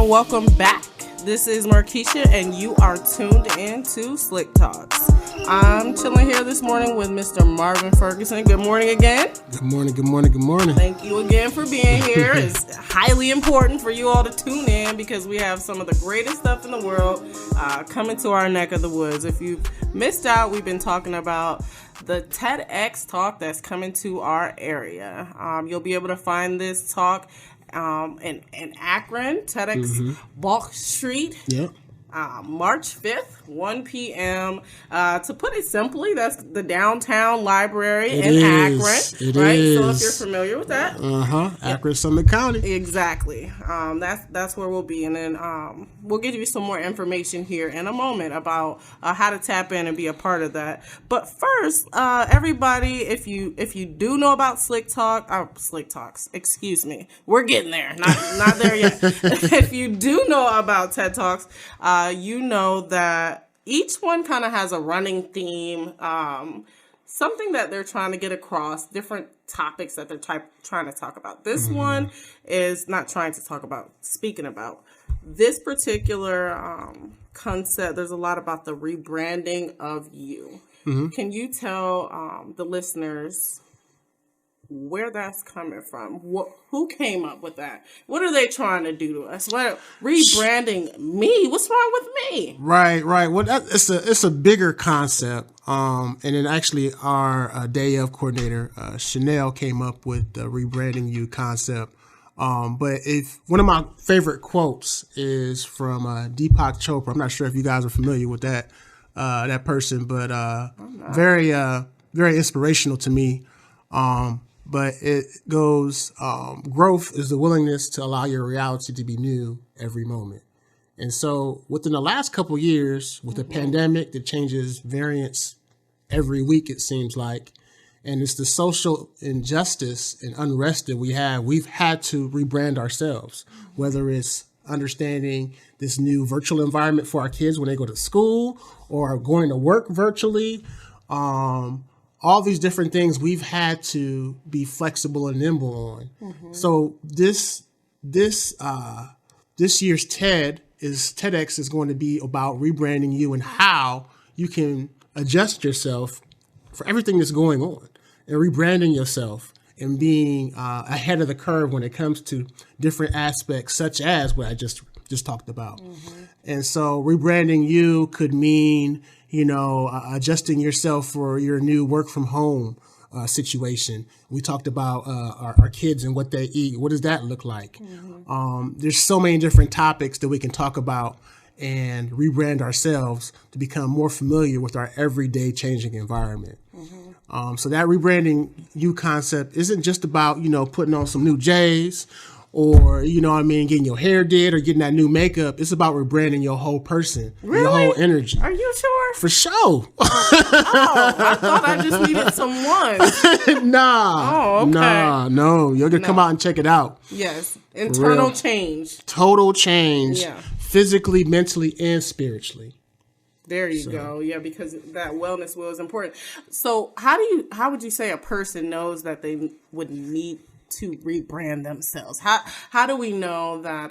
welcome back. This is Markeisha, and you are tuned in to slicktalx. I'm chilling here this morning with Mr. Marvin Ferguson. Good morning again. Good morning, good morning, good morning. Thank you again for being here. It's highly important for you all to tune in because we have some of the greatest stuff in the world coming to our neck of the woods. If you've missed out, we've been talking about the Tedx talk that's coming to our area. You'll be able to find this talk in Akron, Tedx Balch Street. Yep. March 5th, 1 p.m. To put it simply, that's the downtown library in Akron. Right? So if you're familiar with that. Akron, Summit County. Exactly. That's where we'll be. And then we'll give you some more information here in a moment about how to tap in and be a part of that. But first, everybody, if you do know about slicktalx, excuse me. We're getting there. Not there yet. If you do know about TED Talks, you know that each one kind of has a running theme, something that they're trying to get across, different topics that they're trying to talk about. This one is not trying to talk about, speaking about. This particular concept, there's a lot about the rebranding of you. Can you tell the listeners where that's coming from? Who came up with that? What are they trying to do to us? What rebranding me? What's wrong with me? Right. Well, it's a bigger concept. And then actually our day of coordinator, Chanel, came up with the rebranding you concept. But if one of my favorite quotes is from Deepak Chopra. I'm not sure if you guys are familiar with that person, but very inspirational to me. But it goes, growth is the willingness to allow your reality to be new every moment. And so within the last couple of years, with the pandemic that changes variants every week, it seems like, and it's the social injustice and unrest that we've had to rebrand ourselves, whether it's understanding this new virtual environment for our kids when they go to school or going to work virtually, all these different things we've had to be flexible and nimble on. So this year's TEDx is going to be about rebranding you and how you can adjust yourself for everything that's going on and rebranding yourself and being ahead of the curve when it comes to different aspects, such as what I just talked about. And so rebranding you could mean, adjusting yourself for your new work from home situation. We talked about our kids and what they eat. What does that look like? There's so many different topics that we can talk about and rebrand ourselves to become more familiar with our everyday changing environment. So that rebranding you concept isn't just about, putting on some new J's or, getting your hair did or getting that new makeup. It's about rebranding your whole person, your whole energy. Are you sure? For sure. I thought I just needed someone. Nah. Oh, okay. No. You're going to come out and check it out. Yes. Internal change. Total change. Yeah. Physically, mentally, and spiritually. There you go. Yeah, because that wellness wheel is important. So how would you say a person knows that they would need to rebrand themselves? How do we know that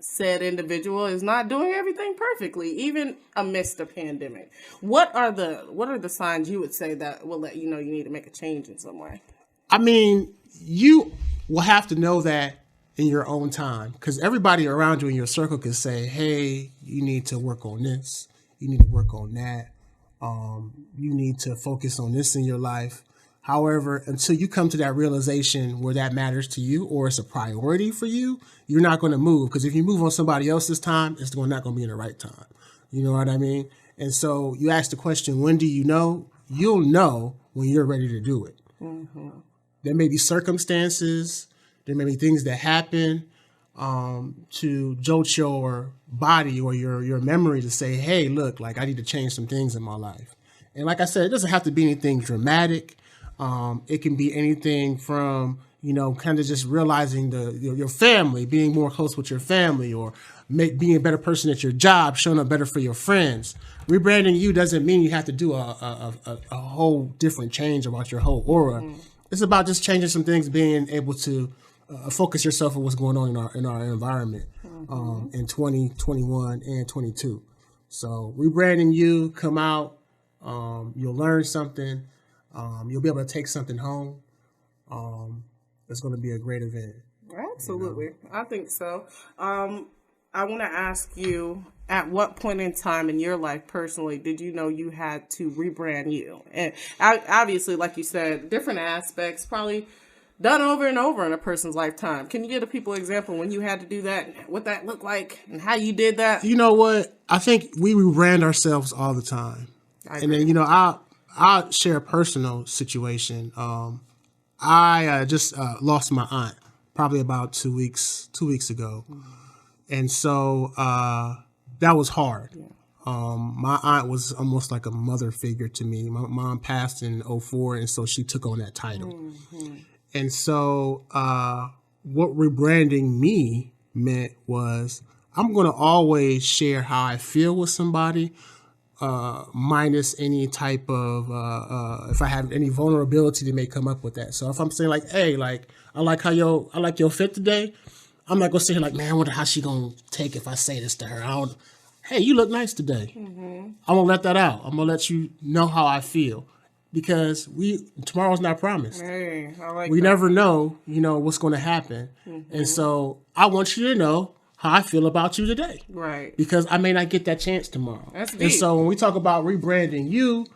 said individual is not doing everything perfectly, even amidst a pandemic? What are the signs you would say that will let you know you need to make a change in some way? I mean, you will have to know that in your own time, because everybody around you in your circle can say, hey, you need to work on this. You need to work on that. You need to focus on this in your life. However, until you come to that realization where that matters to you or it's a priority for you, you're not going to move. Because if you move on somebody else's time, it's not going to be in the right time. You know what I mean? And so you ask the question, when do you know? You'll know when you're ready to do it. There may be circumstances. There may be things that happen to jolt your body or your memory to say, hey, look, like I need to change some things in my life. And like I said, it doesn't have to be anything dramatic. It can be anything from, kind of just realizing your family, being more close with your family, or being a better person at your job, showing up better for your friends. Rebranding you doesn't mean you have to do a whole different change about your whole aura. It's about just changing some things, being able to focus yourself on what's going on in our environment. in 2021 and 22. So rebranding you, come out, you'll learn something, you'll be able to take something home. It's going to be a great event. Absolutely. You know? I think so. I want to ask you, at what point in time in your life personally did you know you had to rebrand you? And obviously, like you said, different aspects, probably done over and over in a person's lifetime. Can you give the people an example when you had to do that, what that looked like, and how you did that? You know what? I think we rebrand ourselves all the time. And then, I'll share a personal situation. I just lost my aunt probably about 2 weeks ago. And so that was hard. Yeah. My aunt was almost like a mother figure to me. My mom passed in 2004, and so she took on that title. Mm-hmm. And so what rebranding me meant was I'm going to always share how I feel with somebody, minus any type of, if I have any vulnerability that may come up with that. So if I'm saying like, hey, like, I like your fit today, I'm not going to sit here like, man, I wonder how she going to take if I say this to her. Hey, you look nice today. Mm-hmm. I'm going to let that out. I'm going to let you know how I feel. Because tomorrow's not promised. Hey, I like we that. Never know, what's going to happen. Mm-hmm. And so I want you to know how I feel about you today. Right. Because I may not get that chance tomorrow. That's deep. And so when we talk about rebranding you,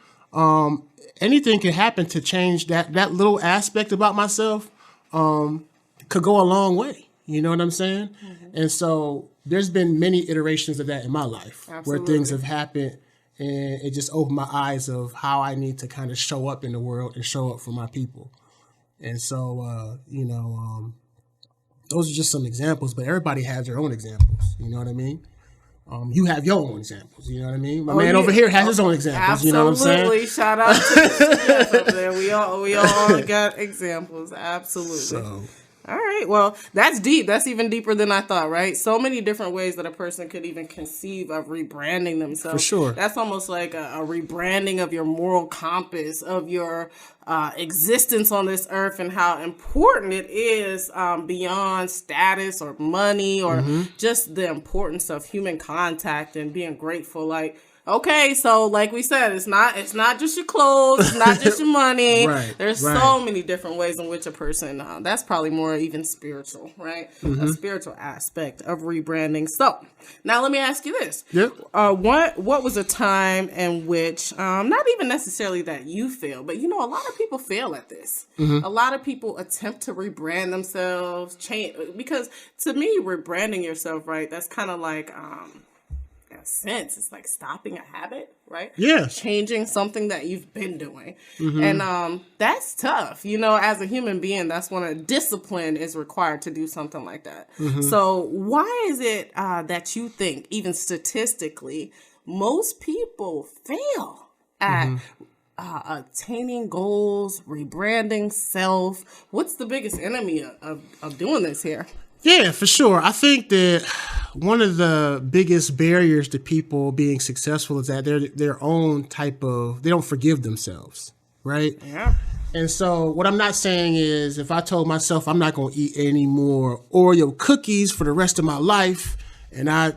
anything can happen to change that little aspect about myself could go a long way. You know what I'm saying? Mm-hmm. And so there's been many iterations of that in my life. Absolutely. Where things have happened. And it just opened my eyes of how I need to kind of show up in the world and show up for my people. And so, those are just some examples, but everybody has their own examples. You know what I mean? You have your own examples. You know what I mean? My man over here has his own examples. Absolutely. You know what I'm saying? Shout out to over there. We all got examples. Absolutely. So. All right. Well, that's deep. That's even deeper than I thought, right? So many different ways that a person could even conceive of rebranding themselves. For sure. That's almost like a rebranding of your moral compass, of your existence on this earth, and how important it is beyond status or money or just the importance of human contact and being grateful. Like, okay, so like we said, it's not just your clothes, it's not just your money. Right, There's so many different ways in which a person, that's probably more even spiritual, right? A spiritual aspect of rebranding. So now let me ask you this. Yep. What was a time in which, not even necessarily that you failed, but a lot of people fail at this. Mm-hmm. A lot of people attempt to rebrand themselves, change, because to me, rebranding yourself, right, that's kind of like, sense. It's like stopping a habit, right? Yeah. Changing something that you've been doing. Mm-hmm. And that's tough. As a human being, that's when a discipline is required to do something like that. Mm-hmm. So why is it that you think, even statistically, most people fail at attaining goals, rebranding self? What's the biggest enemy of doing this here? Yeah, for sure. I think that one of the biggest barriers to people being successful is that they're their own type of, they don't forgive themselves, right? Yeah. And so what I'm not saying is if I told myself I'm not going to eat any more Oreo cookies for the rest of my life, and I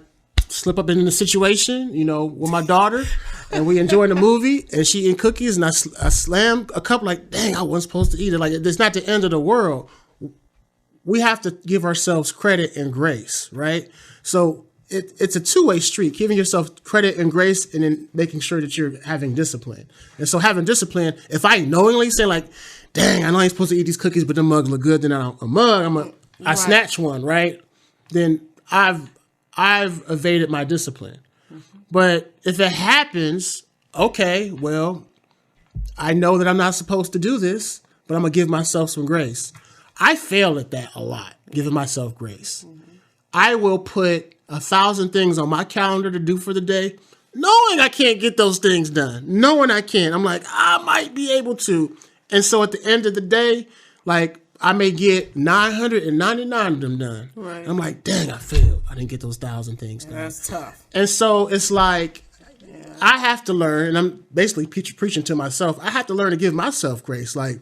slip up in a situation, with my daughter, and we enjoying the movie, and she eating cookies, and I slam a cup like, dang, I wasn't supposed to eat it. Like, it's not the end of the world. We have to give ourselves credit and grace, right? So it's a two-way street, giving yourself credit and grace and then making sure that you're having discipline. And so having discipline, if I knowingly say like, dang, I know I ain't supposed to eat these cookies, but the mug look good, then I snatch one, right? Then I've evaded my discipline. Mm-hmm. But if it happens, okay, well, I know that I'm not supposed to do this, but I'm going to give myself some grace. I fail at that a lot, giving myself grace. Mm-hmm. I will put 1,000 things on my calendar to do for the day, knowing I can't get those things done, knowing I can't. I'm like, I might be able to. And so at the end of the day, like, I may get 999 of them done. Right. I'm like, dang, I failed. I didn't get those 1,000 things done. That's tough. And so it's like, I have to learn, and I'm basically preaching to myself, I have to learn to give myself grace. Like,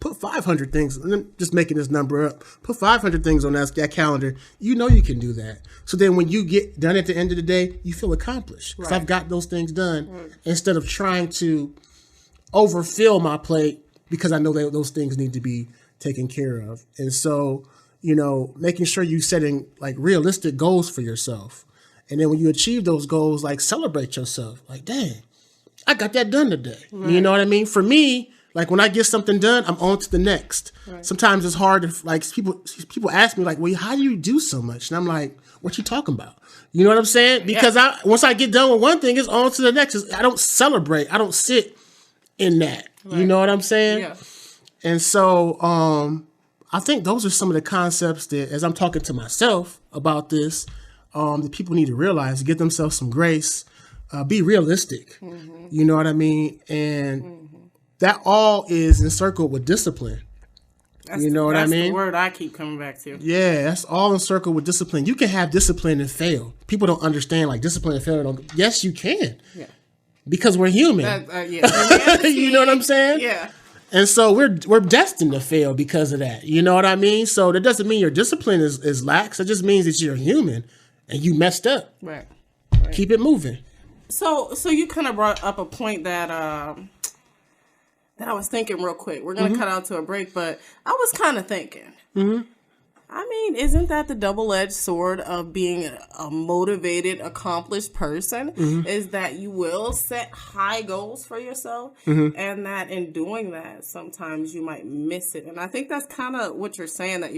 Put 500 things, and I'm just making this number up. Put 500 things on that calendar. You know you can do that. So then when you get done at the end of the day, you feel accomplished. Because I've got those things done instead of trying to overfill my plate because I know that those things need to be taken care of. And so, making sure you're setting like realistic goals for yourself. And then when you achieve those goals, like celebrate yourself. Like, dang, I got that done today. Right. You know what I mean? For me, like when I get something done, I'm on to the next. Right. Sometimes it's hard to like people ask me like, well, how do you do so much? And I'm like, what you talking about? You know what I'm saying? Because once I get done with one thing, it's on to the next. I don't celebrate. I don't sit in that. Right. You know what I'm saying? Yeah. And so I think those are some of the concepts that, as I'm talking to myself about this, that people need to realize, give themselves some grace, be realistic. Mm-hmm. You know what I mean? And that all is encircled with discipline. You know what I mean? That's the word I keep coming back to. Yeah, that's all encircled with discipline. You can have discipline and fail. People don't understand like discipline and failure. Yes, you can. Yeah. Because we're human. You know what I'm saying? Yeah. And so we're destined to fail because of that. You know what I mean? So that doesn't mean your discipline is lax. It just means that you're human and you messed up. Right. Keep it moving. So you kind of brought up a point that I was thinking real quick. We're going to cut out to a break, but I was kind of thinking. I mean, isn't that the double-edged sword of being a motivated, accomplished person? Is that you will set high goals for yourself, and that in doing that, sometimes you might miss it. And I think that's kind of what you're saying, that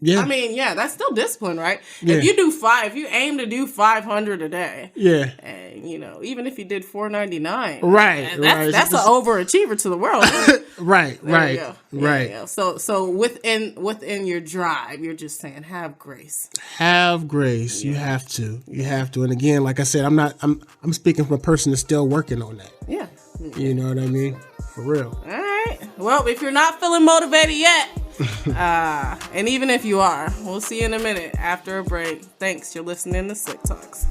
yeah. I mean, yeah, that's still discipline, right? Yeah. If you aim to do 500 a day, yeah, and even if you did 499, right, that's an overachiever to the world. right. Yeah. So within your drive, you're just saying, have grace. Have grace. Yeah. You have to. And again, like I said, I'm speaking from a person that's still working on that. Yeah. You know what I mean? For real. All right. Well, if you're not feeling motivated yet, and even if you are, we'll see you in a minute after a break. Thanks. You're listening to Slick Talks.